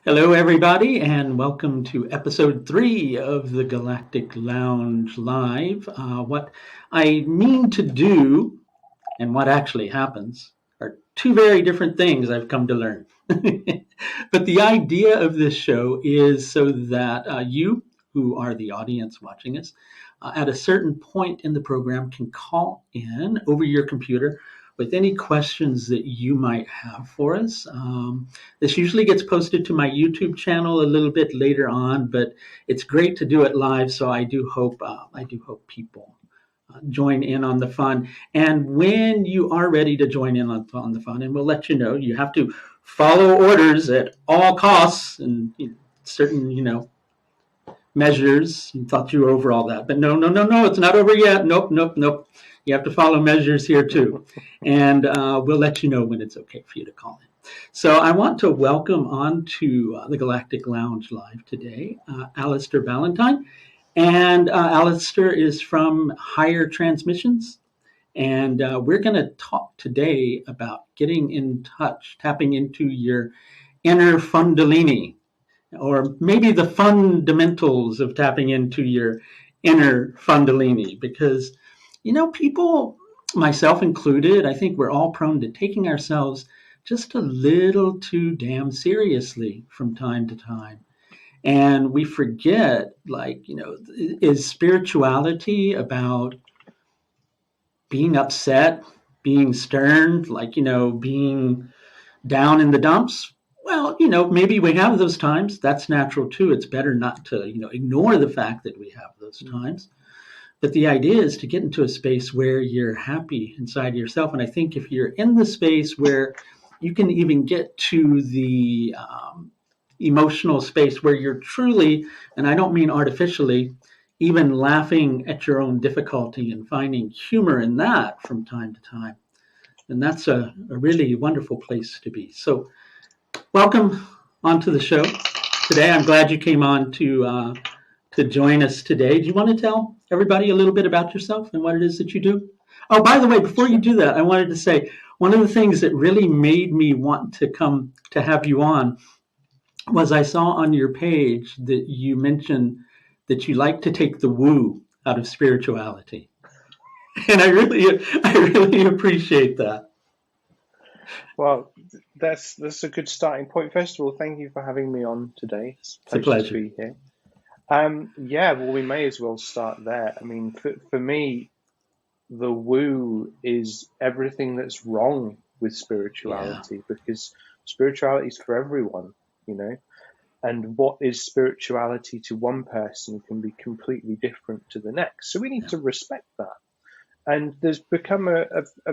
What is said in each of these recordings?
Hello, everybody, and welcome to episode 3 of the Galactic Lounge Live. What I mean to do and what actually happens are two very different things I've come to learn. But the idea of this show is so that you, who are the audience watching us, at a certain point in the program can call in over your computer with any questions that you might have for us. This usually gets posted to my YouTube channel a little bit later on, but it's great to do it live. So I do hope people join in on the fun. And when you are ready to join in on the fun, and we'll let you know, you have to follow orders at all costs and certain measures. You thought you were over all that, but no, no, no, no, it's not over yet. Nope, nope, nope. You have to follow measures here too, and we'll let you know when it's okay for you to call in. So I want to welcome on to the Galactic Lounge Live today, Alastair Ballentyne. And Alastair is from Higher Transmissions. And we're going to talk today about getting in touch, tapping into your inner Fun-dalini, or maybe the fundamentals of tapping into your inner Fun-dalini. Because, people, myself included, I think we're all prone to taking ourselves just a little too damn seriously from time to time. And we forget, is spirituality about being upset, being stern, being down in the dumps? Well, maybe we have those times. That's natural too. It's better not to, ignore the fact that we have those times. But the idea is to get into a space where you're happy inside yourself. And I think if you're in the space where you can even get to the emotional space where you're truly, and I don't mean artificially, even laughing at your own difficulty and finding humor in that from time to time. And that's a really wonderful place to be. So, welcome onto the show today. I'm glad you came on to join us today. Do you want to tell everybody a little bit about yourself and what it is that you do? Oh, by the way, before you do that, I wanted to say one of the things that really made me want to come to have you on was I saw on your page that you mentioned that you like to take the woo out of spirituality. And I really appreciate that. Well, that's a good starting point. First of all, thank you for having me on today. It's a It's a pleasure to pleasure. be here. Yeah, well, we may as well start there. I mean, for me, the woo is everything that's wrong with Yeah. spirituality because spirituality is for everyone, you know, and what is spirituality to one person can be completely different to the next. So we need Yeah. to respect that. And there's become a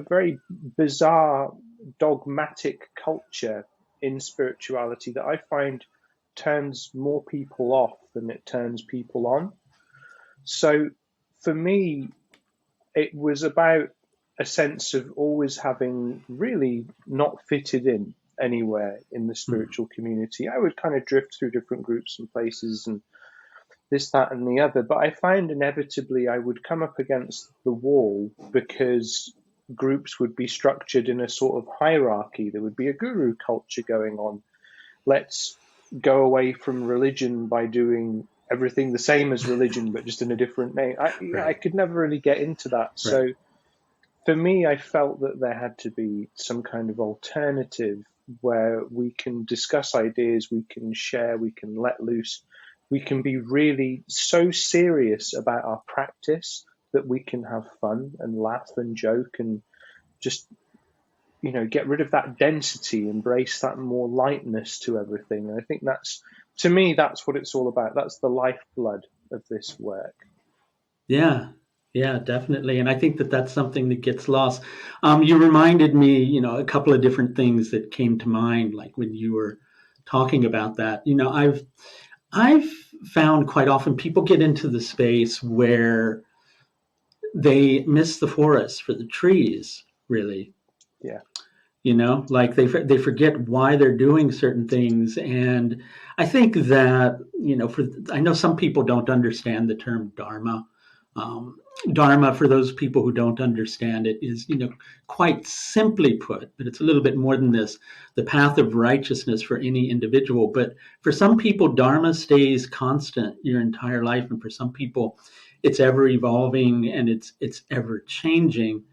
very bizarre, dogmatic culture in spirituality that I find turns more people off than it turns people on. So for me, it was about a sense of always having really not fitted in anywhere in the Mm. spiritual community. I would kind of drift through different groups and places and this, that, and the other. But I found inevitably I would come up against the wall because groups would be structured in a sort of hierarchy. There would be a guru culture going on. Let's go away from religion by doing everything the same as religion, but just in a different name. I Right. could never really get into that. Right. So for me, I felt that there had to be some kind of alternative where we can discuss ideas, we can share, we can let loose, we can be really so serious about our practice that we can have fun and laugh and joke and just, get rid of that density, embrace that more lightness to everything. And I think to me, that's what it's all about. That's the lifeblood of this work. Yeah. Yeah, definitely. And I think that that's something that gets lost. You reminded me, a couple of different things that came to mind, like when you were talking about that. I've found quite often people get into the space where they miss the forest for the trees, really. Yeah. Like they forget why they're doing certain things. And I think that, I know some people don't understand the term dharma. Um, Dharma, for those people who don't understand it, is, quite simply put, but it's a little bit more than this, the path of righteousness for any individual. But for some people, Dharma stays constant your entire life, and for some people, it's ever evolving and it's ever changing.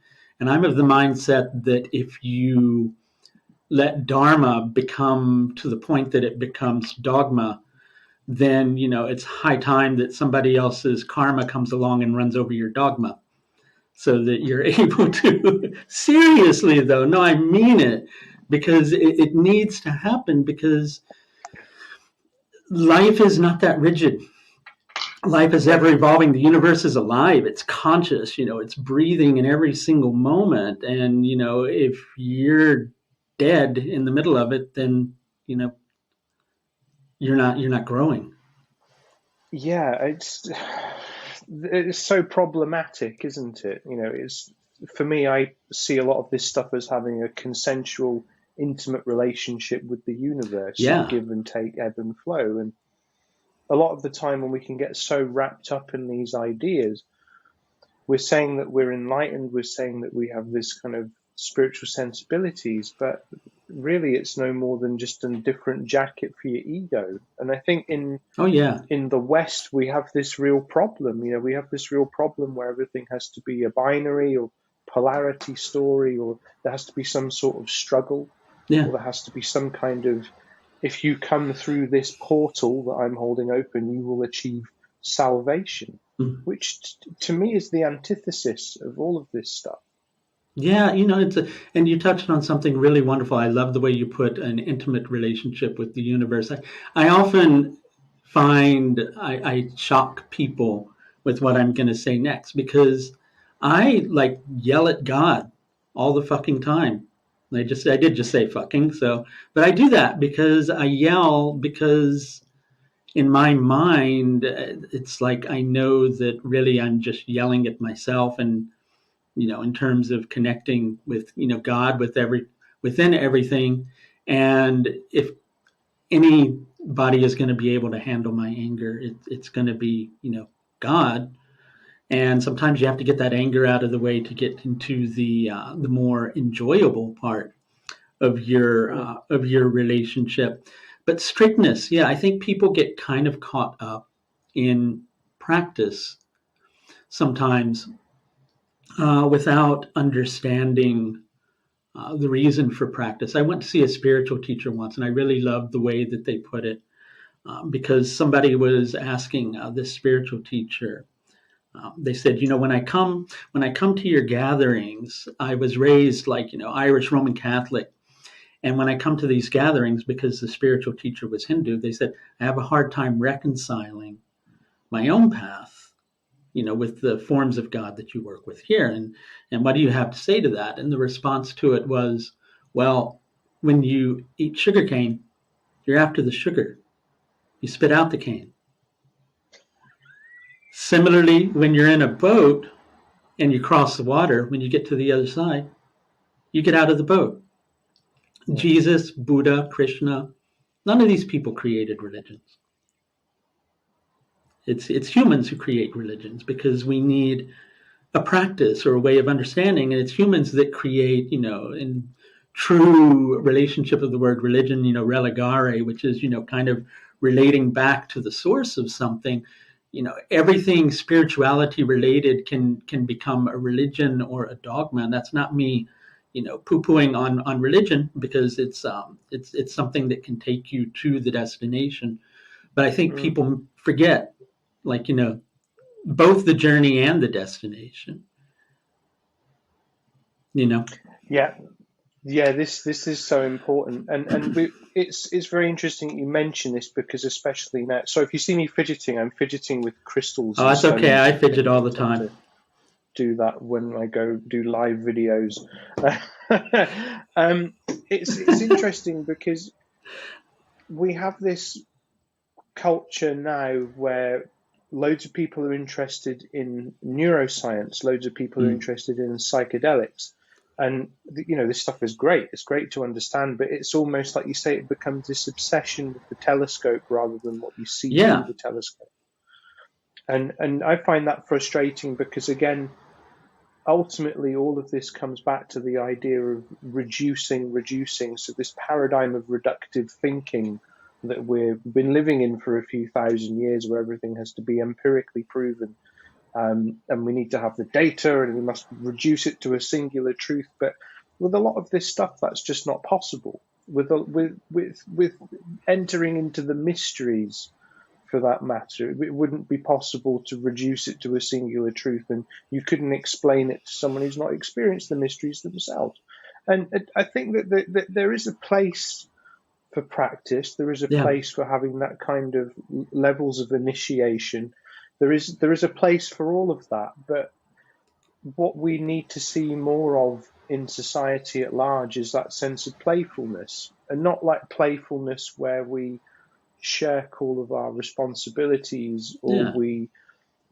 And I'm of the mindset that if you let Dharma become to the point that it becomes dogma, then it's high time that somebody else's karma comes along and runs over your dogma, so that you're able to seriously, though, no, I mean it, because it needs to happen, because life is not that rigid. Life is ever evolving. The universe is alive. It's conscious. It's breathing in every single moment. And if you're dead in the middle of it, then you're not growing. Yeah, it's so problematic, isn't it? It's for me, I see a lot of this stuff as having a consensual, intimate relationship with the universe of Yeah. give and take, ebb and flow. And a lot of the time when we can get so wrapped up in these ideas, we're saying that we're enlightened, we're saying that we have this kind of spiritual sensibilities, but really it's no more than just a different jacket for your ego. And I think Oh, yeah. in the West, we have this real problem. We have this real problem where everything has to be a binary or polarity story, or there has to be some sort of struggle, Yeah. or there has to be some kind of, if you come through this portal that I'm holding open, you will achieve salvation, Mm. which to me is the antithesis of all of this stuff. Yeah, and you touched on something really wonderful. I love the way you put an intimate relationship with the universe. I often find I shock people with what I'm going to say next, because I like yell at God all the fucking time. I did just say fucking, so, but I do that because I yell, because in my mind, it's like I know that really I'm just yelling at myself, and in terms of connecting with God, within everything. And if anybody is going to be able to handle my anger, it's going to be God. And sometimes you have to get that anger out of the way to get into the more enjoyable part Yeah. of your relationship. But strictness, yeah, I think people get kind of caught up in practice sometimes, without understanding the reason for practice. I went to see a spiritual teacher once, and I really loved the way that they put it, because somebody was asking this spiritual teacher. They said, when I come to your gatherings, I was raised like Irish Roman Catholic, and when I come to these gatherings, because the spiritual teacher was Hindu, they said I have a hard time reconciling my own path, with the forms of God that you work with here. And what do you have to say to that? And the response to it was, well, when you eat sugar cane, you're after the sugar. You spit out the cane. Similarly, when you're in a boat and you cross the water, when you get to the other side, you get out of the boat. Yeah. Jesus, Buddha, Krishna, none of these people created religions. It's humans who create religions, because we need a practice or a way of understanding, and it's humans that create, in true relationship of the word religion, religare, which is kind of relating back to the source of something. Everything spirituality related can become a religion or a dogma, and that's not me poo-pooing on religion, because it's something that can take you to the destination. But I think Mm. people forget, like both the journey and the destination. you know Yeah, yeah. This is so important, and it's very interesting that you mention this, because especially now. So if you see me fidgeting, I'm fidgeting with crystals Oh, and that's okay. stones I and fidget things. all I the tend to time. do that when I go do live videos. um, it's interesting because we have this culture now where loads of people are interested in neuroscience, loads of people are Mm. interested in psychedelics. And this stuff is great. It's great to understand, but it's almost like you say, it becomes this obsession with the telescope rather than what you see through Yeah. the telescope. And I find that frustrating because, again, ultimately all of this comes back to the idea of reducing. So this paradigm of reductive thinking that we've been living in for a few thousand years, where everything has to be empirically proven, and we need to have the data, and we must reduce it to a singular truth. But with a lot of this stuff, that's just not possible. With entering into the mysteries, for that matter, it wouldn't be possible to reduce it to a singular truth, and you couldn't explain it to someone who's not experienced the mysteries themselves. And I think that there is a place for practice. There is a Yeah. place for having that kind of levels of initiation. There is a place for all of that. But what we need to see more of in society at large is that sense of playfulness, and not like playfulness where we shirk all of our responsibilities, or Yeah. we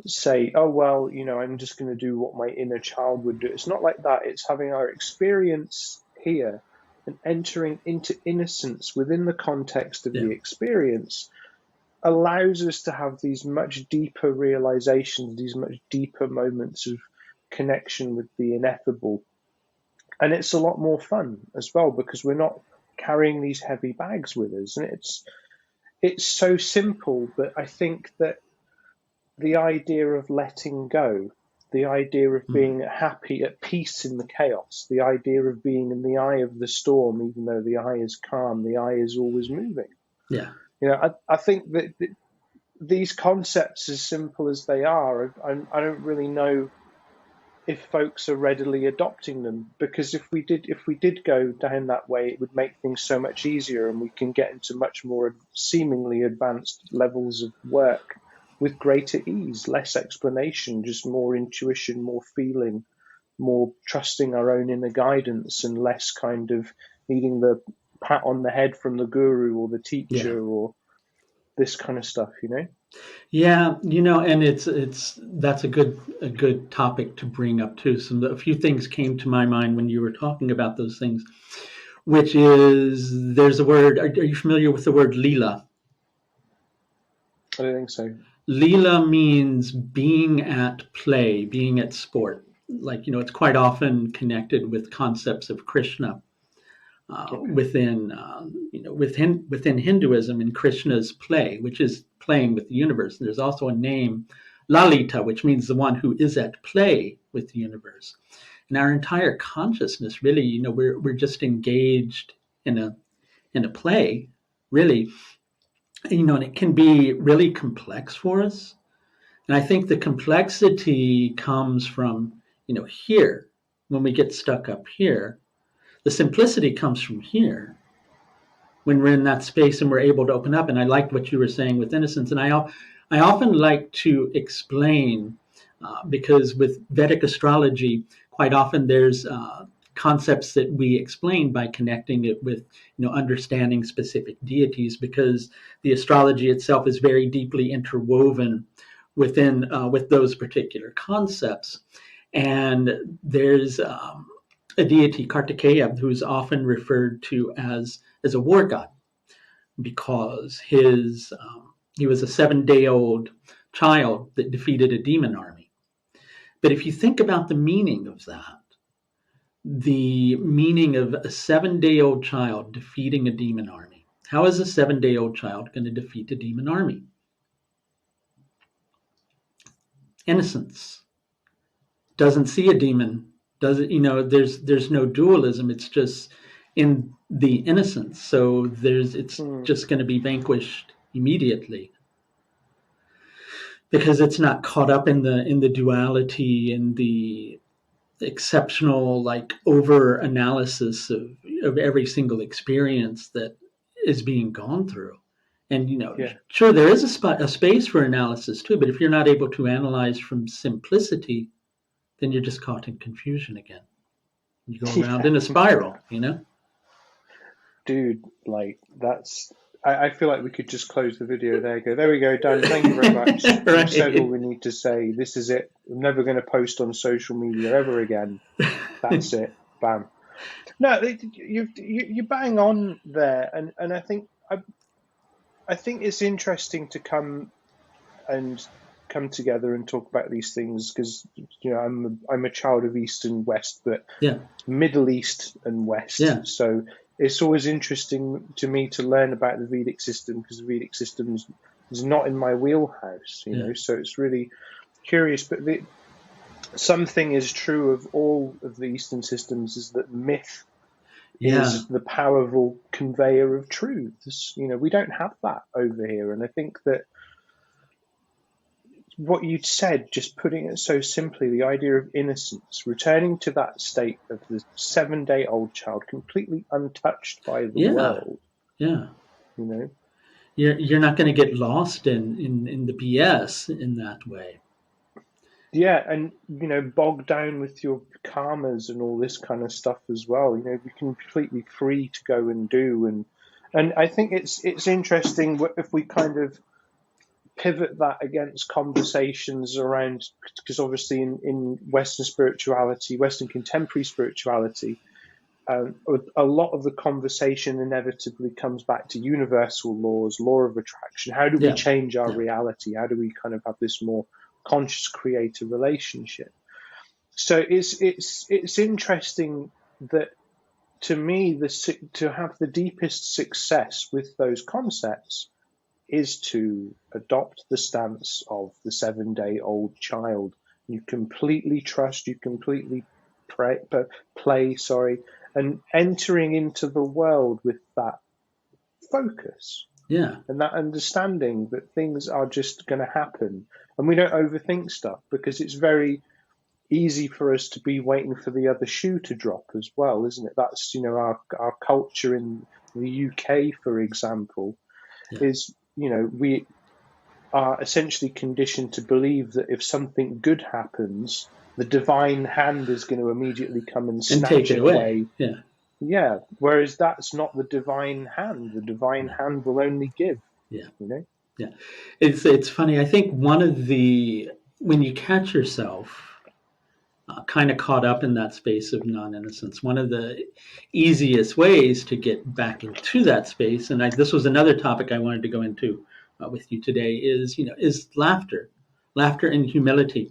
say, oh, well, I'm just going to do what my inner child would do. It's not like that. It's having our experience here and entering into innocence within the context of Yeah. the experience allows us to have these much deeper realizations, these much deeper moments of connection with the ineffable. And it's a lot more fun as well, because we're not carrying these heavy bags with us. And it's so simple, but I think that the idea of letting go, the idea of Mm. being happy, at peace in the chaos, the idea of being in the eye of the storm, even though the eye is calm, the eye is always moving. Yeah. I think that these concepts, as simple as they are, I don't really know if folks are readily adopting them, because if we did go down that way, it would make things so much easier, and we can get into much more seemingly advanced levels of work with greater ease, less explanation, just more intuition, more feeling, more trusting our own inner guidance, and less kind of needing the pat on the head from the guru or the Yeah. teacher or this kind of stuff. Yeah, and that's a good topic to bring up too. A few things came to my mind when you were talking about those things, which is there's a word. Are you familiar with the word lila? I don't think so. Lila means being at play, being at sport. Like, it's quite often connected with concepts of Krishna Okay. within Hinduism, and Krishna's play, which is playing with the universe. And there's also a name, Lalita, which means the one who is at play with the universe. And our entire consciousness, really, we're just engaged in a play, really, and it can be really complex for us. And I think the complexity comes from, here, when we get stuck up here. The simplicity comes from here, when we're in that space and we're able to open up. And I liked what you were saying with innocence. And I often like to explain, because with Vedic astrology, quite often there's concepts that we explain by connecting it with, understanding specific deities, because the astrology itself is very deeply interwoven with those particular concepts. And there's a deity, Kartikeya, who's often referred to as a war god, because he was a 7-day-old child that defeated a demon army. But if you think about the meaning of that, the meaning of a 7-day-old child defeating a demon army, how is a 7-day-old child going to defeat a demon army? Innocence. Doesn't see a demon. Doesn't there's no dualism. It's just in the innocence. So it's Hmm. just going to be vanquished immediately, because it's not caught up in the duality and the exceptional, like, over analysis of every single experience that is being gone through. And Yeah. sure, there is a space for analysis too, but if you're not able to analyze from simplicity, then you're just caught in confusion again. You go around Yeah. in a spiral. Dude, like that's. I feel like we could just close the video there. Go, there we go, done. Thank you very much. We've said all Right. we need to say. This is it. I'm never going to post on social media ever again. That's it. Bam. No, you bang on there, and I think it's interesting to come and come together and talk about these things because I'm a child of East and West, but Yeah. Middle East and West. Yeah. So it's always interesting to me to learn about the Vedic system because the Vedic system is not in my wheelhouse, Yeah. So it's really curious. But something is true of all of the Eastern systems is that myth Yeah. is the powerful conveyor of truths. We don't have that over here. And I think that what you'd said, just putting it so simply, the idea of innocence, returning to that state of the 7-day-old child, completely untouched by the Yeah. world, Yeah. you know? You're not going to get lost in the BS in that way. Yeah, and bogged down with your karmas and all this kind of stuff as well. You're completely free to go and do, and I think it's interesting if we kind of pivot that against conversations around, because obviously in Western spirituality, Western contemporary spirituality, a lot of the conversation inevitably comes back to universal laws, law of attraction. How do we Yeah. change our Yeah. reality? How do we kind of have this more conscious creator relationship? So it's interesting that, to me, to have the deepest success with those concepts is to adopt the stance of the 7-day-old child. You completely trust, you completely play, and entering into the world with that focus Yeah. and that understanding that things are just going to happen. And we don't overthink stuff because it's very easy for us to be waiting for the other shoe to drop as well, isn't it? That's, our culture in the UK, for example, Yeah. is, we are essentially conditioned to believe that if something good happens, the divine hand is going to immediately come and And take snatch it it away. away. Yeah. Yeah. Whereas that's not the divine hand. The divine hand will only give, Yeah. Yeah. It's funny. I think one of when you catch yourself kind of caught up in that space of non-innocence, one of the easiest ways to get back into that space, and this was another topic I wanted to go into with you today, is laughter and humility.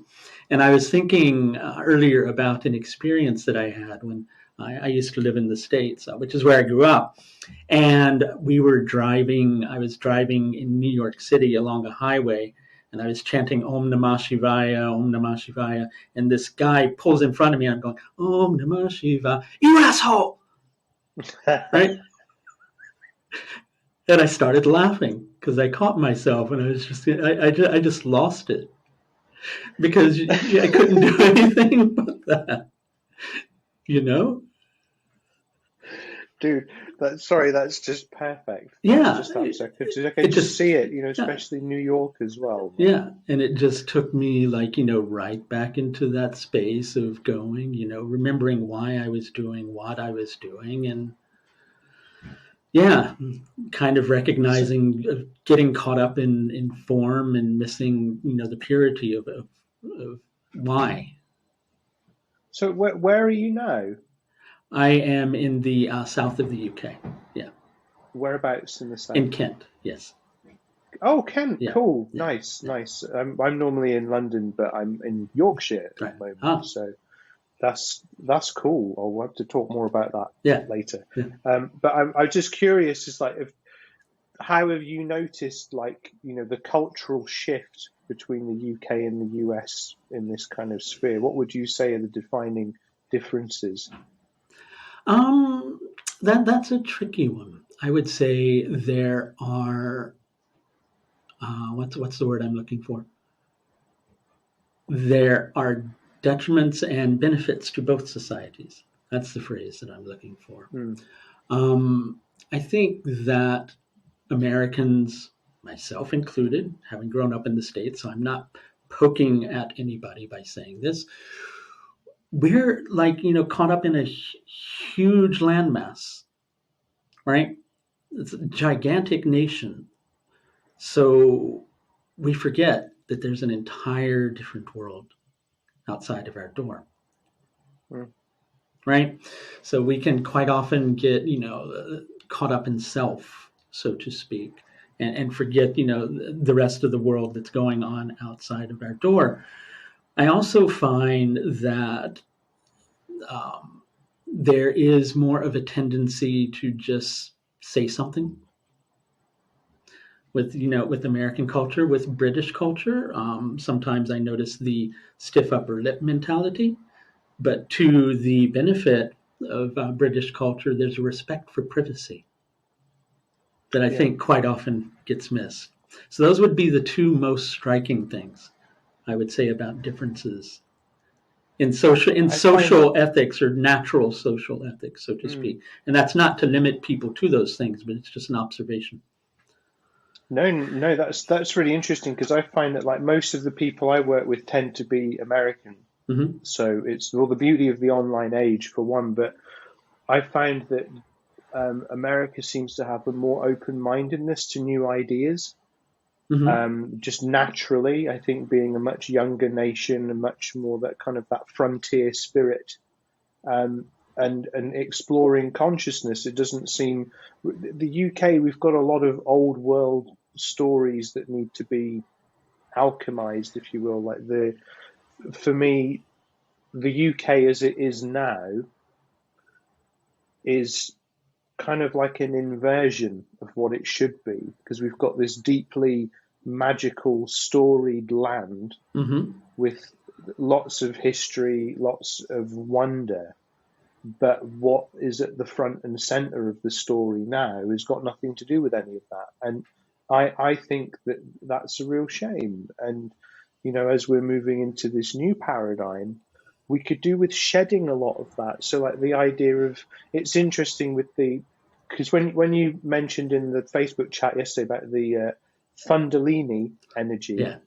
And I was thinking earlier about an experience that I had when I used to live in the States, which is where I grew up. And I was driving in New York City along a highway, and I was chanting Om Namah Shivaya, Om Namah Shivaya. And this guy pulls in front of me, and I'm going, Om Namah Shivaya, you asshole! Right? And I started laughing because I caught myself, and I just lost it because I couldn't do anything but that, you know? Dude, that's just perfect. That's Yeah, just absolutely. I it can just just, see it, yeah, especially New York as well. yeah. And it just took me right back into that space of going, remembering why I was doing what I was doing. And yeah, kind of So, recognizing, getting caught up in form and missing, the purity of why. so where are you now? I am in the south of the UK. Yeah. Whereabouts in the In south? Kent. Yes. Oh, Kent, Yeah. cool, Yeah. nice, Yeah. nice. I'm normally in London, but I'm in Yorkshire at Right. the moment, Ah. so that's cool. I'll have to talk more about that Yeah. later. Yeah. But I'm just curious, is like, how have you noticed, like, the cultural shift between the UK and the US in this kind of sphere? What would you say are the defining differences? Um, that's a tricky one. I would say there are what's the word I'm looking for? There are detriments and benefits to both societies. That's the phrase that I'm looking for. Hmm. I think that Americans, myself included, having grown up in the States, so I'm not poking at anybody by saying this, we're like, caught up in a huge landmass, right? It's a gigantic nation. So we forget that there's an entire different world outside of our door, Hmm. right? So we can quite often get, caught up in self, so to speak, and forget, the rest of the world that's going on outside of our door. I also find that there is more of a tendency to just say something with American culture, with British culture. Sometimes I notice the stiff upper lip mentality, but to the benefit of British culture, there's a respect for privacy that I Yeah. think quite often gets missed. So those would be the two most striking things I would say about differences in I find, social ethics, or natural social ethics, so to mm, speak. And that's not to limit people to those things, but it's just an observation. no, that's really interesting because I find that like most of the people I work with tend to be American. Mm-hmm. So it's well the beauty of the online age for one, but I find that America seems to have a more open-mindedness to new ideas. Mm-hmm. Just naturally, I think being a much younger nation and much more that kind of that frontier spirit, um, and exploring consciousness. It doesn't seem the UK. We've got a lot of old world stories that need to be alchemized, if you will. Like for me, the UK as it is now is kind of like an inversion of what it should be because we've got this deeply magical, storied land Mm-hmm. with lots of history, lots of wonder. But what is at the front and center of the story now has got nothing to do with any of that. And I think that that's a real shame. And, as we're moving into this new paradigm, we could do with shedding a lot of that. So, like the idea of it's interesting with because when you mentioned in the Facebook chat yesterday about the Fun-dalini energy, Yeah.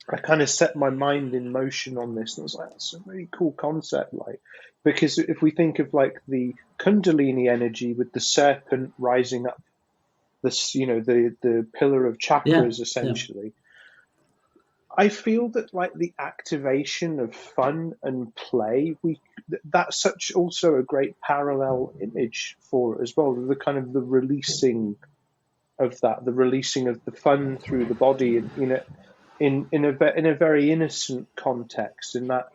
I kind of set my mind in motion on this, and I was like, "That's a really cool concept." Like, because if we think of like the Kundalini energy with the serpent rising up, this the pillar of Yeah. chakras, Yeah. essentially, I feel that like the activation of fun and play, that's such also a great parallel image for it as well. The kind of the releasing of that, the releasing of the fun through the body, and in a very innocent context, in that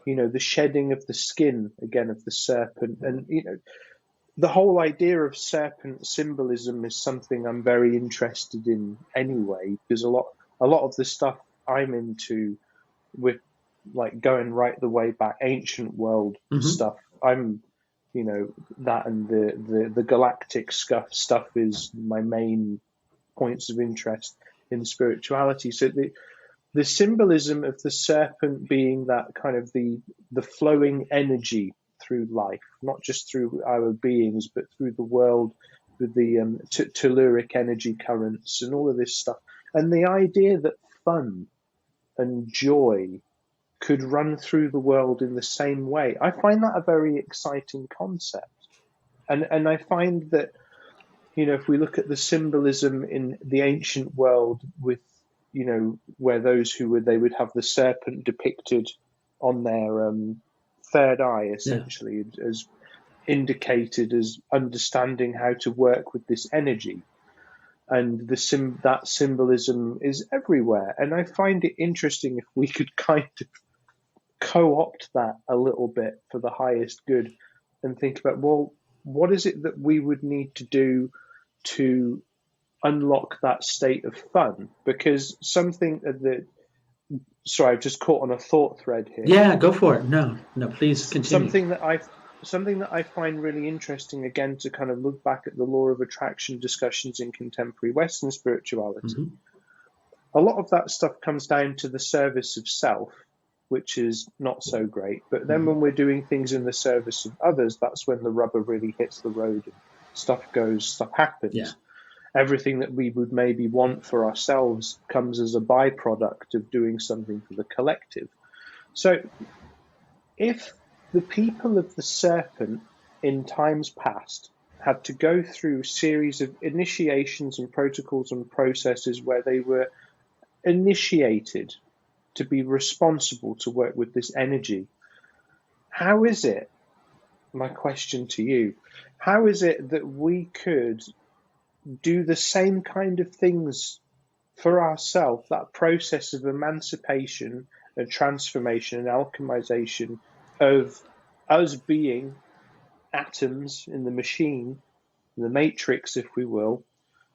the shedding of the skin again of the serpent, and the whole idea of serpent symbolism is something I'm very interested in anyway, because a lot of the stuff I'm into with like going right the way back ancient world Mm-hmm. stuff. I'm that and the galactic stuff is my main points of interest in spirituality. So the symbolism of the serpent being that kind of the flowing energy through life, not just through our beings, but through the world with the telluric energy currents and all of this stuff. And the idea that fun and joy could run through the world in the same way. I find that a very exciting concept. And I find that, if we look at the symbolism in the ancient world with, where those they would have the serpent depicted on their third eye, Yeah. essentially, as indicated as understanding how to work with this energy. And that symbolism is everywhere. And I find it interesting if we could kind of co-opt that a little bit for the highest good and think about, well, what is it that we would need to do to unlock that state of fun? Because something that sorry, I've just caught on a thought thread here. Yeah. Go for it. No. No. Please continue. Something that I find really interesting, again, to kind of look back at the law of attraction discussions in contemporary Western spirituality. Mm-hmm. A lot of that stuff comes down to the service of self, which is not so great. But then Mm-hmm. when we're doing things in the service of others, that's when the rubber really hits the road and stuff Yeah. happens. Everything that we would maybe want for ourselves comes as a byproduct of doing something for the collective. So if the people of the serpent in times past had to go through a series of initiations and protocols and processes where they were initiated to be responsible to work with this energy, how is it, my question to you, how is it that we could do the same kind of things for ourselves, that process of emancipation and transformation and alchemization of us being atoms in the machine, the matrix, if we will,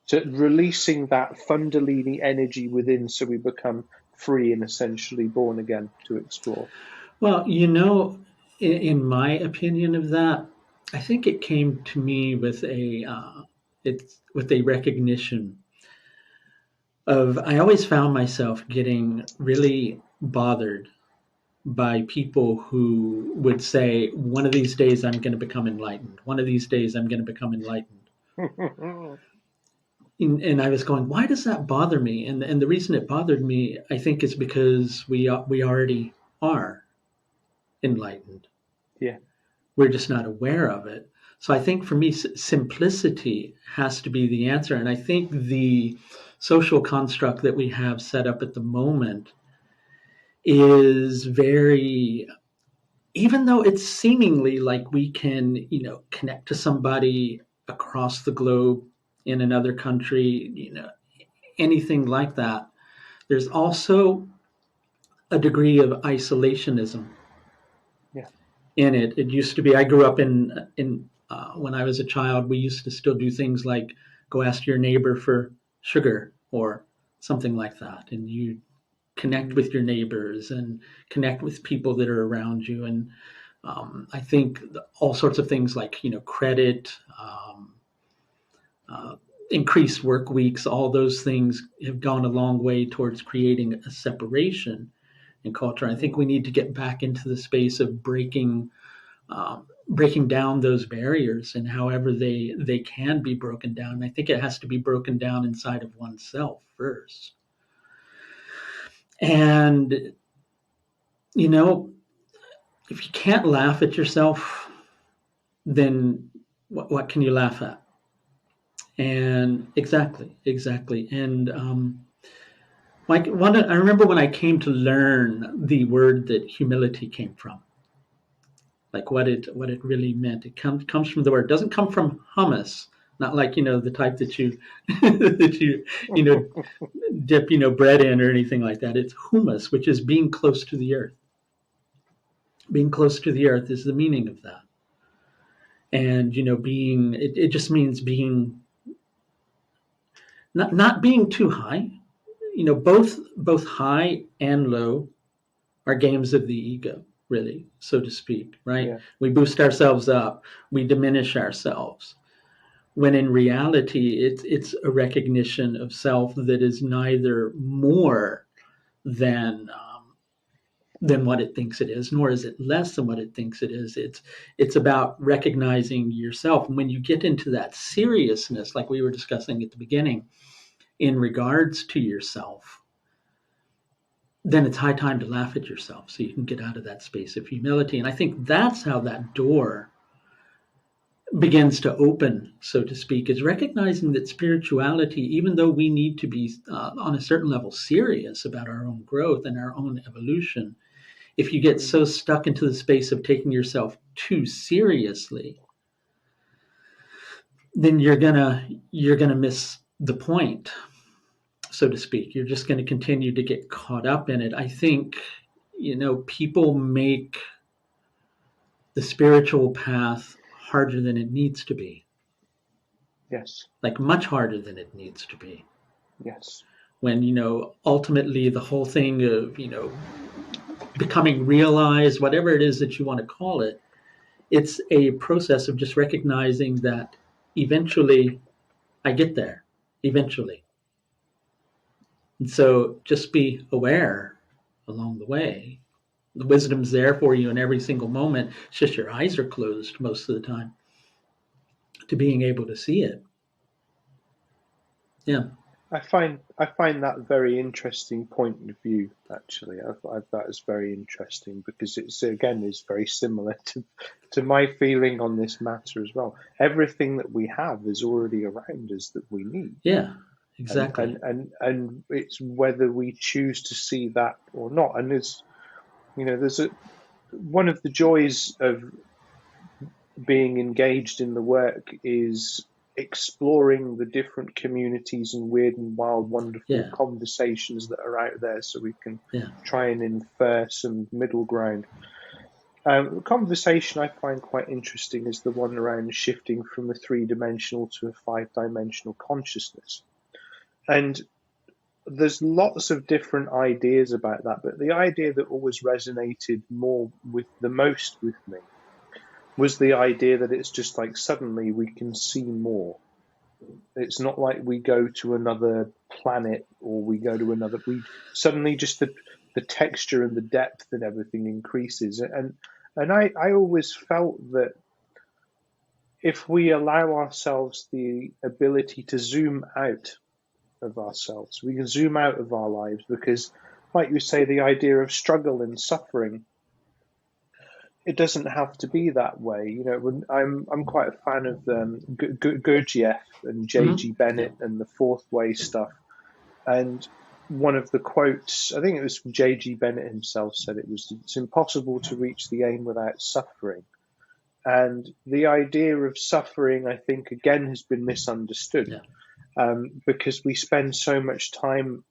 to releasing that Fun-dalini energy within so we become free and essentially born again to explore. Well, in my opinion of that, I think it came to me with a recognition of I always found myself getting really bothered by people who would say, one of these days I'm going to become enlightened. One of these days I'm going to become enlightened. And I was going, why does that bother me? And the reason it bothered me, I think, is because we already are enlightened. Yeah. We're just not aware of it. So I think for me, simplicity has to be the answer. And I think the social construct that we have set up at the moment is very, even though it's seemingly like we can, connect to somebody across the globe in another country, anything like that, there's also a degree of isolationism Yeah. in it. It used to be, I grew up in when I was a child, we used to still do things like go ask your neighbor for sugar or something like that, and you connect with your neighbors and connect with people that are around you. And I think all sorts of things like credit, uh, increased work weeks, all those things have gone a long way towards creating a separation in culture. I think we need to get back into the space of breaking down those barriers, and however they can be broken down. I think it has to be broken down inside of oneself first. And you know, if you can't laugh at yourself, then what can you laugh at? And exactly. And I remember when I came to learn the word that humility came from, like what it really meant. It comes from the word. It doesn't come from hummus, not like the type that you that you know dip bread in or anything like that. It's humus, which is being close to the earth. Being close to the earth is the meaning of that. And being it just means being not being too high. Both high and low are games of the ego, really, so to speak, right? Yeah. We boost ourselves up, we diminish ourselves, when in reality it's a recognition of self that is neither more than what it thinks it is, nor is it less than what it thinks it is. It's about recognizing yourself. And when you get into that seriousness, like we were discussing at the beginning, in regards to yourself, then it's high time to laugh at yourself so you can get out of that space of humility. And I think that's how that door begins to open, so to speak, is recognizing that spirituality, even though we need to be on a certain level serious about our own growth and our own evolution, if you get so stuck into the space of taking yourself too seriously, then you're gonna miss the point, so to speak. You're just going to continue to get caught up in it. I think people make the spiritual path harder than it needs to be, Yes. like much harder than it needs to be. Yes. When ultimately the whole thing of becoming realized, whatever it is that you want to call it, it's a process of just recognizing that eventually I get there, eventually. And so just be aware along the way. The wisdom's there for you in every single moment. It's just your eyes are closed most of the time to being able to see it. Yeah. I find that a very interesting point of view. Actually, that is very interesting because it's again is very similar to my feeling on this matter as well. Everything that we have is already around us that we need, Yeah. and Exactly. and it's whether we choose to see that or not. And there's one of the joys of being engaged in the work is exploring the different communities and weird and wild, wonderful Yeah. conversations that are out there, so we can Yeah. try and infer some middle ground. The conversation I find quite interesting is the one around shifting from a 3-dimensional to a 5-dimensional consciousness. And there's lots of different ideas about that, but the idea that always resonated most with me was the idea that it's just like suddenly we can see more. It's not like we go to another planet or we go to another. We suddenly just the texture and the depth and everything increases. And I always felt that if we allow ourselves the ability to zoom out of ourselves, we can zoom out of our lives, because, like you say, the idea of struggle and suffering, it doesn't have to be that way. You know, I'm quite a fan of Gurdjieff and J.G. Yeah. Bennett and the Fourth Way stuff. And one of the quotes, I think it was from J.G. Bennett himself, said it's impossible to reach the aim without suffering. And the idea of suffering, I think, again, has been misunderstood, because we spend so much time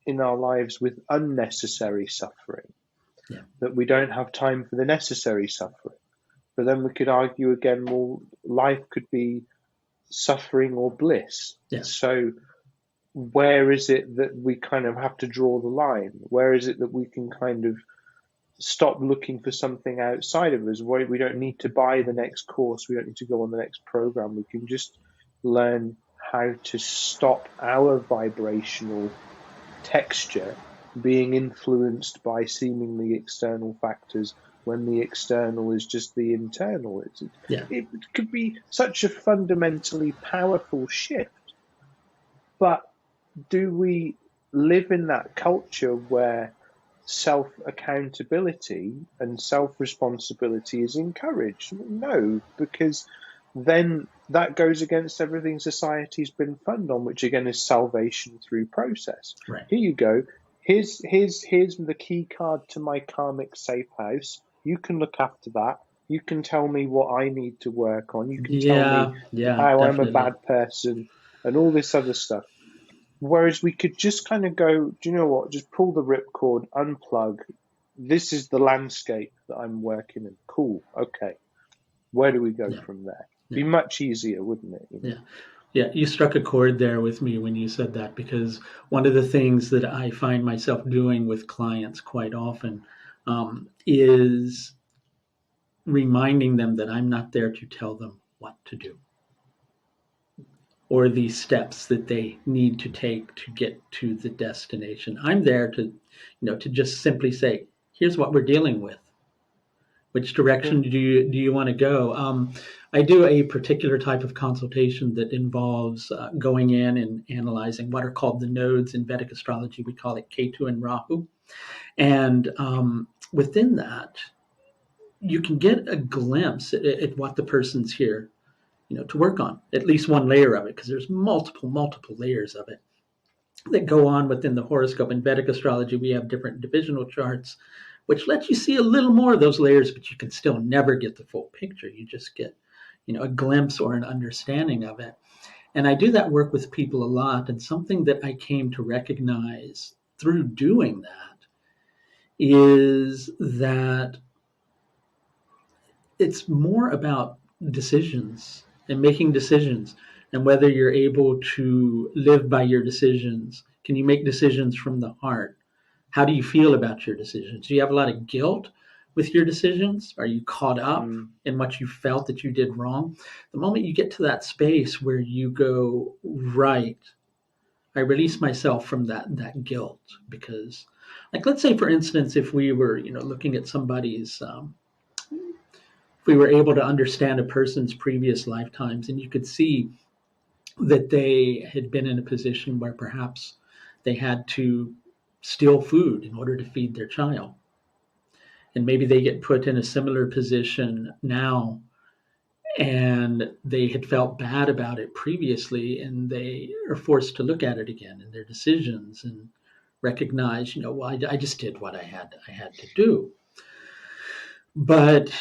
in our lives with unnecessary suffering that we don't have time for the necessary suffering. But then we could argue again, well, life could be suffering or bliss. Yeah. So where is it that we kind of have to draw the line? Where is it that we can kind of stop looking for something outside of us? Where we don't need to buy the next course, we don't need to go on the next program. We can just learn how to stop our vibrational texture being influenced by seemingly external factors, when the external is just the internal. It could be such a fundamentally powerful shift. But do we live in that culture where self-accountability and self-responsibility is encouraged? No, because then that goes against everything society's been funded on, which again is salvation through process. Right. Here you go. Here's the key card to my karmic safe house. You can look after that. You can tell me what I need to work on. You can tell me how I'm a bad person and all this other stuff. Whereas we could just kind of go, do you know what? Just pull the ripcord, unplug. This is the landscape that I'm working in. Cool. Okay. Where do we go from there? Be much easier, wouldn't it? You know? Yeah, you struck a chord there with me when you said that, because one of the things that I find myself doing with clients quite often is reminding them that I'm not there to tell them what to do or the steps that they need to take to get to the destination. I'm there to, to just simply say, here's what we're dealing with. Which direction do you want to go? I do a particular type of consultation that involves going in and analyzing what are called the nodes in Vedic astrology. We call it Ketu and Rahu. And within that, you can get a glimpse at what the person's here, to work on, at least one layer of it, because there's multiple layers of it that go on within the horoscope. In Vedic astrology, we have different divisional charts, which lets you see a little more of those layers, but you can still never get the full picture. You just get, a glimpse or an understanding of it. And I do that work with people a lot. And something that I came to recognize through doing that is that it's more about decisions and making decisions, and whether you're able to live by your decisions. Can you make decisions from the heart? How do you feel about your decisions? Do you have a lot of guilt with your decisions? Are you caught up in what you felt that you did wrong? The moment you get to that space where you go, right, I release myself from that guilt. Because, like, let's say, for instance, if we were, looking at somebody's, if we were able to understand a person's previous lifetimes, and you could see that they had been in a position where perhaps they had to steal food in order to feed their child. And maybe they get put in a similar position now, and they had felt bad about it previously, and they are forced to look at it again in their decisions and recognize, well, I just did what I had to do. But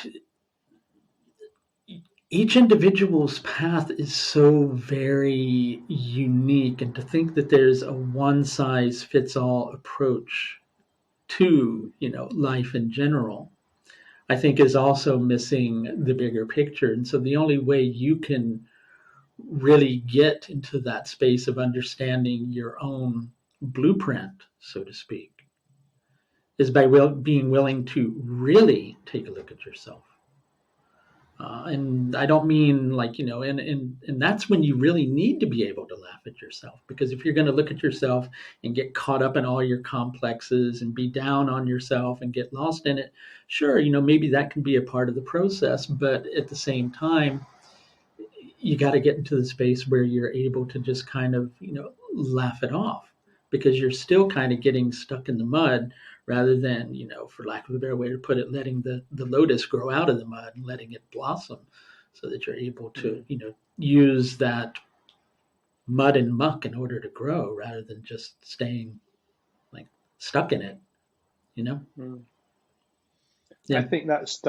each individual's path is so very unique, and to think that there's a one size fits all approach to, life in general, I think is also missing the bigger picture. And so the only way you can really get into that space of understanding your own blueprint, so to speak, is by being willing to really take a look at yourself. And I don't mean like, and that's when you really need to be able to laugh at yourself. Because if you're going to look at yourself and get caught up in all your complexes and be down on yourself and get lost in it, sure, maybe that can be a part of the process. But at the same time, you got to get into the space where you're able to just kind of, laugh it off, because you're still kind of getting stuck in the mud rather than, for lack of a better way to put it, letting the lotus grow out of the mud and letting it blossom so that you're able to, use that mud and muck in order to grow rather than just staying like stuck in it, you know? Mm. I Yeah. think that's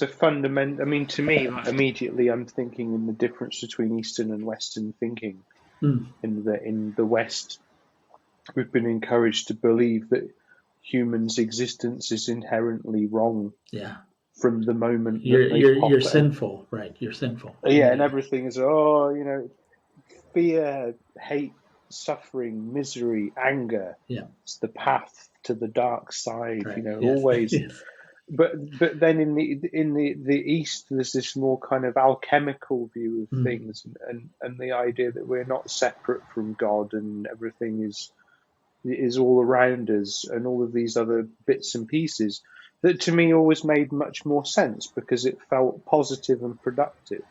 a fundamental. I mean, to me, like, immediately I'm thinking in the difference between Eastern and Western thinking. Mm. In the West, we've been encouraged to believe that humans' existence is inherently wrong. Yeah. From the moment you're that they you're pop you're in. sinful, right? You're sinful. Yeah, and everything is fear, hate, suffering, misery, anger. Yeah. It's the path to the dark side. Right. Yes. Always. Yes. But then in the East, there's this more kind of alchemical view of things, and the idea that we're not separate from God and everything is all around us, and all of these other bits and pieces that to me always made much more sense because it felt positive and productive.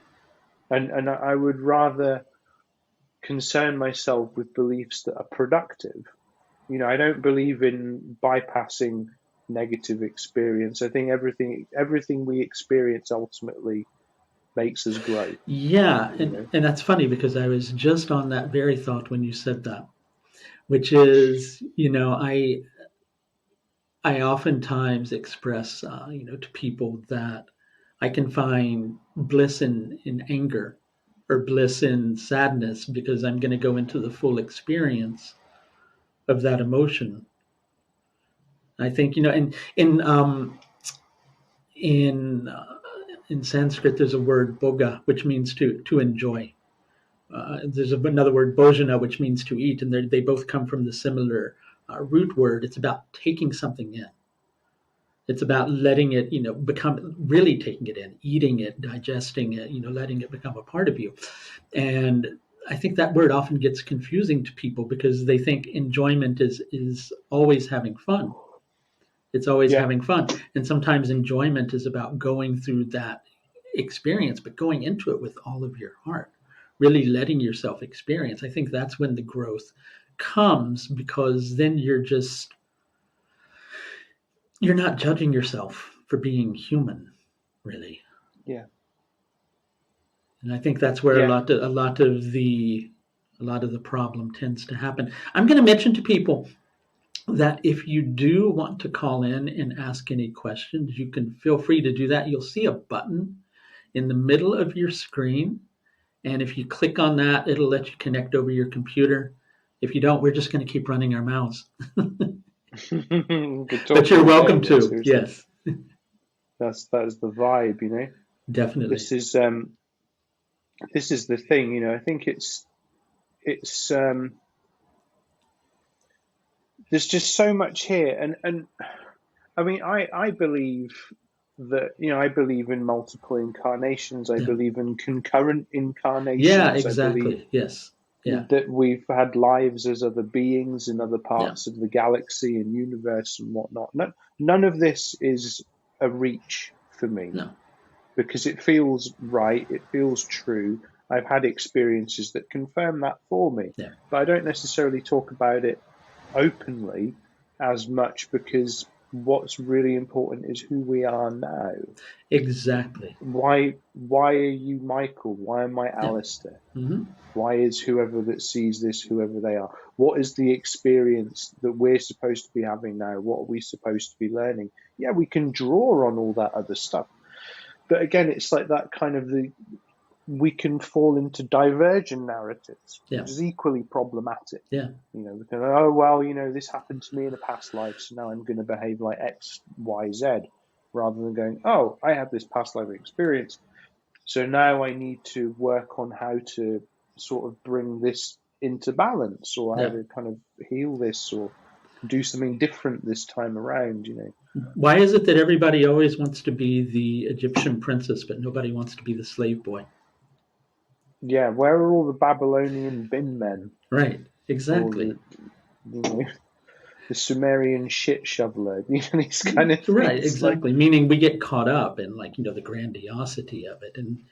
And I would rather concern myself with beliefs that are productive. I don't believe in bypassing negative experience. I think everything we experience ultimately makes us grow. Yeah, and that's funny because I was just on that very thought when you said that, which is, I oftentimes express, to people that I can find bliss in anger or bliss in sadness because I'm going to go into the full experience of that emotion. I think, in in Sanskrit, there's a word boga, which means to enjoy. There's another word bojana, which means to eat, and they both come from the similar root word. It's about taking something in. It's about letting it, become, really taking it in, eating it, digesting it, letting it become a part of you. And I think that word often gets confusing to people because they think enjoyment is always having fun. It's always Yeah, having fun. And sometimes enjoyment is about going through that experience, but going into it with all of your heart, really letting yourself experience. I think that's when the growth comes, because then you're not judging yourself for being human, really. yeah, And I think that's where yeah. a lot of the problem tends to happen. I'm going to mention to people that if you do want to call in and ask any questions, you can feel free to do that. You'll see a button in the middle of your screen, and if you click on that, it'll let you connect over your computer. If you don't, we're just going to keep running our mouths. Could But talk you're all day, welcome yeah, to. seriously. Yes, That's the vibe, definitely. This is the thing, I think it's there's just so much here, and I mean, I believe that, I believe in multiple incarnations. I Yeah. believe in concurrent Yeah, incarnations. I believe exactly. Yes. Yeah. that we've had lives as other beings in other Yeah. parts of the galaxy and universe and whatnot. No, none of this is a reach for me No. because it feels right. It feels true. I've had experiences that confirm that for me, Yeah. but I don't necessarily talk about it openly as much because what's really important is who we are now. Exactly. Why are you Michael? Why am I Yeah. Alastair? Mm-hmm. Why is whoever that sees this whoever they are? What is the experience that we're supposed to be having now? What are we supposed to be learning? Yeah, we can draw on all that other stuff, but again, it's like that kind of we can fall into divergent narratives, Yeah. which is equally problematic. Yeah. We can, oh, well, this happened to me in a past life, so now I'm going to behave like X, Y, Z, rather than going, oh, I had this past life experience, so now I need to work on how to sort of bring this into balance, or how to kind of heal this, or do something different this time around. Why is it that everybody always wants to be the Egyptian princess, but nobody wants to be the slave boy? Yeah, where are all the Babylonian bin men? Right, Or exactly. the Sumerian shit shoveler, these kind of Right, things. exactly. Meaning we get caught up in the grandiosity of it, and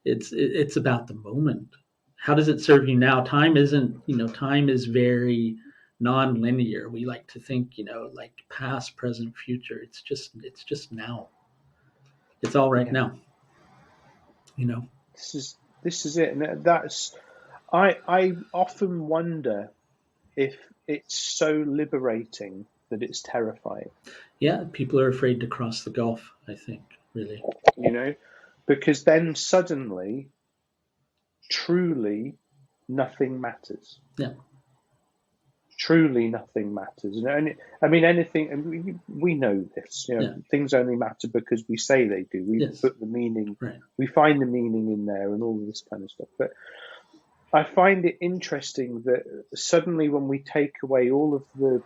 it's about the moment. How does it serve you now? Time isn't, time is very non-linear. We like to think, like past, present, future. It's just now. It's all right Yeah, now. this is it, and that's I often wonder if it's so liberating that it's terrifying. Yeah, people are afraid to cross the gulf, I think, really. You know, because then suddenly, truly, nothing matters. Yeah. Truly, nothing matters. And I mean, anything, and we know this. Yeah. Things only matter because we say they do. We Yes. put the meaning, Right. we find the meaning in there, and all of this kind of stuff. But I find it interesting that suddenly, when we take away all of the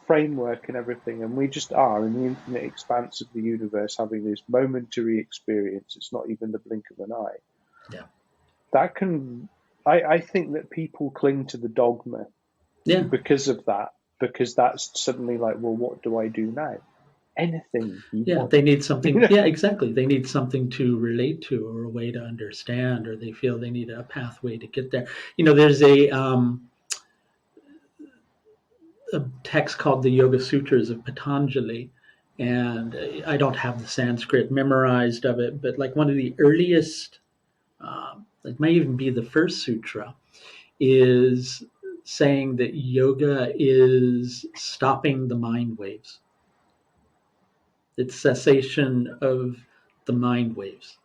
framework and everything, and we just are in the infinite expanse of the universe having this momentary experience, it's not even the blink of an eye. Yeah. That can, I think that people cling to the dogma. Yeah. Because of that, because that's suddenly like, well, what do I do now? Anything you want. They need something. Yeah, exactly. They need something to relate to, or a way to understand, or they feel they need a pathway to get there. There's a text called the Yoga Sutras of Patanjali, and I don't have the Sanskrit memorized of it, but like one of the earliest, it might even be the first sutra, is saying that yoga is stopping the mind waves. It's cessation of the mind waves,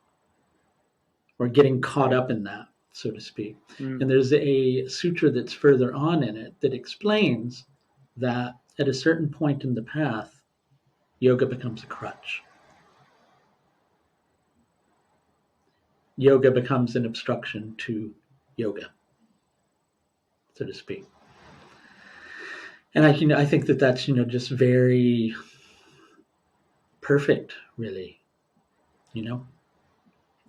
or getting caught up in that, so to speak. And there's a sutra that's further on in it that explains that at a certain point in the path, yoga becomes a crutch. Yoga becomes an obstruction to yoga, so to speak. And I think that that's just very perfect, really.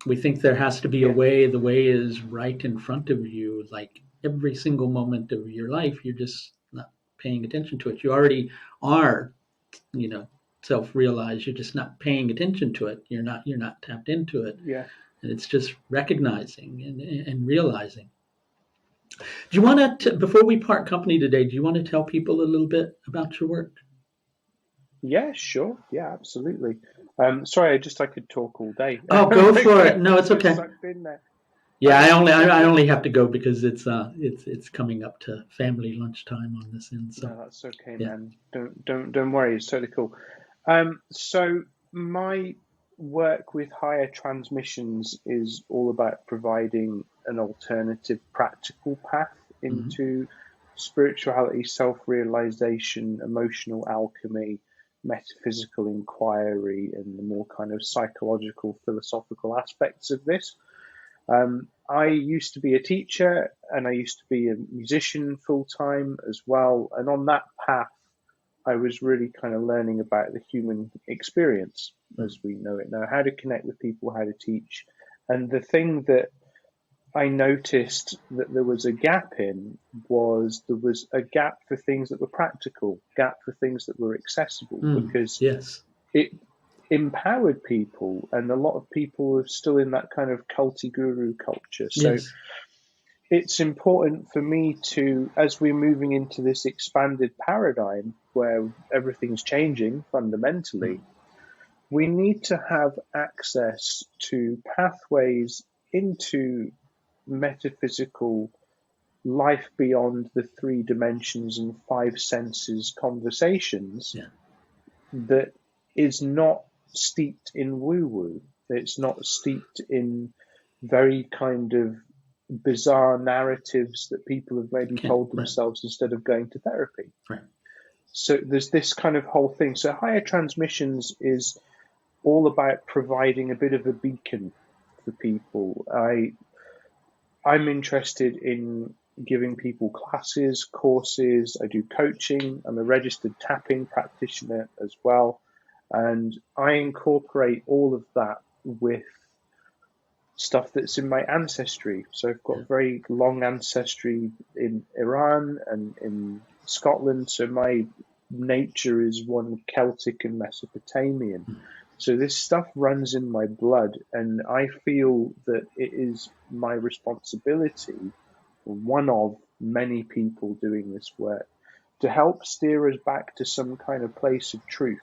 We think there has to be a way. The way is right in front of you, like every single moment of your life. You're just not paying attention to it. You already are, self-realized. You're just not paying attention to it. You're not tapped into it. Yeah. And it's just recognizing and realizing. Do you want to, before we part company today, do you want to tell people a little bit about your work? Yeah, sure. Yeah, absolutely. Sorry, I could talk all day. Oh, go for it. No, it's okay. Yeah, I only have to go because it's coming up to family lunchtime on this end. So no, that's okay, man. Don't worry. It's totally cool. So my work with higher transmissions is all about providing an alternative, practical path into spirituality, self-realization, emotional alchemy, metaphysical inquiry, and the more kind of psychological, philosophical aspects of this. I used to be a teacher, and I used to be a musician full time as well. And on that path, I was really kind of learning about the human experience as we know it now, how to connect with people, how to teach. And the thing that I noticed that there was a gap in was there was a gap for things that were practical, gap for things that were accessible, because it empowered people, and a lot of people are still in that kind of culty guru culture. So it's important for me to, as we're moving into this expanded paradigm where everything's changing fundamentally, we need to have access to pathways into metaphysical life beyond the 3 dimensions and 5 senses conversations that is not steeped in woo-woo. It's not steeped in very kind of bizarre narratives that people have maybe told themselves instead of going to therapy. Right. So there's this kind of whole thing. So higher transmissions is all about providing a bit of a beacon for people. I'm interested in giving people classes, courses. I do coaching. I'm a registered tapping practitioner as well. And I incorporate all of that with stuff that's in my ancestry. So I've got very long ancestry in Iran and in Scotland. So my nature is one Celtic and Mesopotamian. So this stuff runs in my blood, and I feel that it is my responsibility, one of many people doing this work, to help steer us back to some kind of place of truth.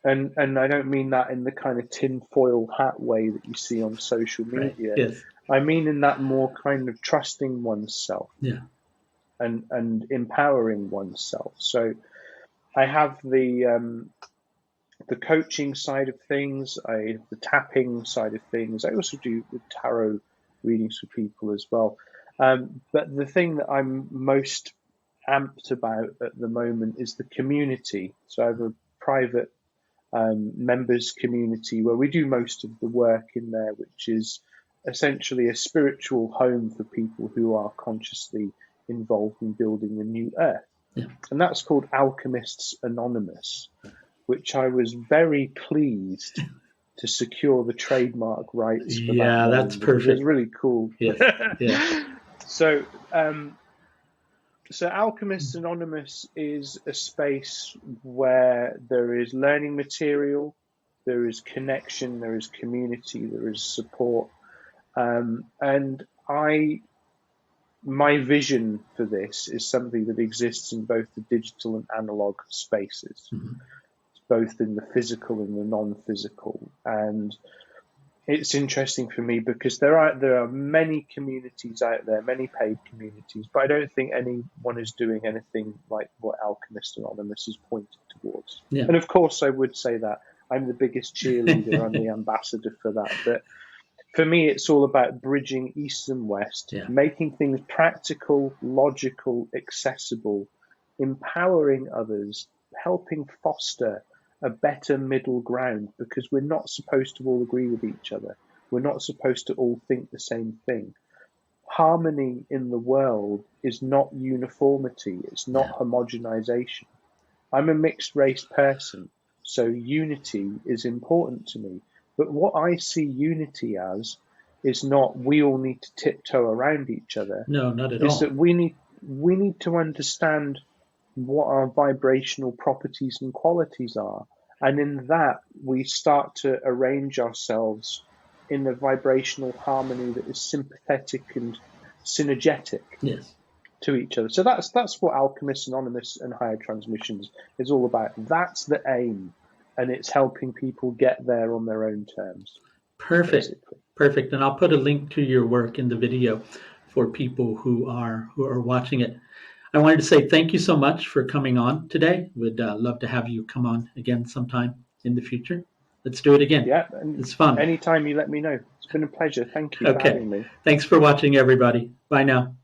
And I don't mean that in the kind of tinfoil hat way that you see on social media. Right. Yes. I mean in that more kind of trusting oneself, and empowering oneself. So I have the coaching side of things, I have the tapping side of things. I also do the tarot readings for people as well. But the thing that I'm most amped about at the moment is the community. So I have a private members community where we do most of the work in there, which is essentially a spiritual home for people who are consciously involved in building the new earth. And that's called Alchemists Anonymous, which I was very pleased to secure the trademark rights for. That's perfect. It's really cool. Yes. Yeah. So Alchemists Anonymous is a space where there is learning material, there is connection, there is community, there is support. And my vision for this is something that exists in both the digital and analog spaces, both in the physical and the non-physical. And it's interesting for me because there are many communities out there, many paid communities, but I don't think anyone is doing anything like what Alchemist Anonymous is pointed towards. And of course, I would say that I'm the biggest cheerleader, I'm the ambassador for that. But for me, it's all about bridging East and West, making things practical, logical, accessible, empowering others, helping foster a better middle ground, because we're not supposed to all agree with each other. We're not supposed to all think the same thing. Harmony in the world is not uniformity. It's not homogenization. I'm a mixed race person, so unity is important to me. But what I see unity as is not we all need to tiptoe around each other. No, not at all. It's that we need to understand what our vibrational properties and qualities are. And in that, we start to arrange ourselves in a vibrational harmony that is sympathetic and synergetic to each other. So that's what Alchemists Anonymous and Higher Transmissions is all about. That's the aim, and it's helping people get there on their own terms. Perfect. Basically. Perfect. And I'll put a link to your work in the video for people who are watching it. I wanted to say thank you so much for coming on today. Would love to have you come on again sometime in the future. Let's do it again. Yeah, it's fun. Anytime you let me know. It's been a pleasure. Thank you for having me. Thanks for watching, everybody. Bye now.